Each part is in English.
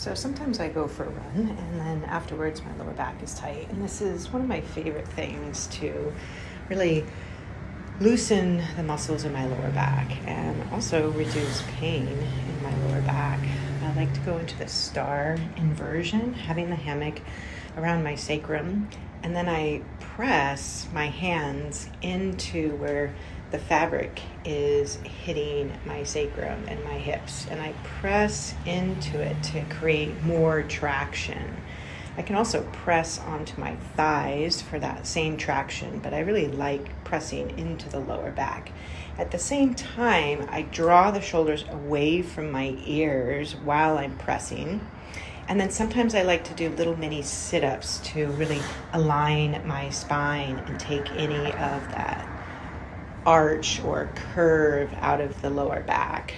So sometimes I go for a run and then afterwards my lower back is tight. And this is one of my favorite things to really loosen the muscles in my lower back and also reduce pain in my lower back. I like to go into the star inversion, having the hammock around my sacrum, and then I press my hands into where the fabric is hitting my sacrum and my hips, and I press into it to create more traction. I can also press onto my thighs for that same traction, but I really like pressing into the lower back. At the same time, I draw the shoulders away from my ears while I'm pressing. And then sometimes I like to do little mini sit-ups to really align my spine and take any of that arch or curve out of the lower back.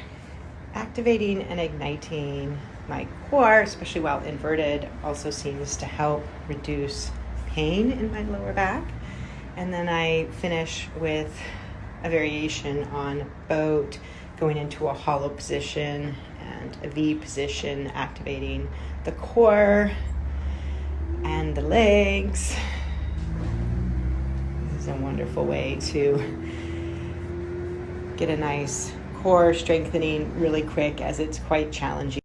Activating and igniting my core, especially while inverted, also seems to help reduce pain in my lower back. And then I finish with a variation on boat, going into a hollow position and a V position, activating the core and the legs. This is a wonderful way to get a nice core strengthening really quick, as it's quite challenging.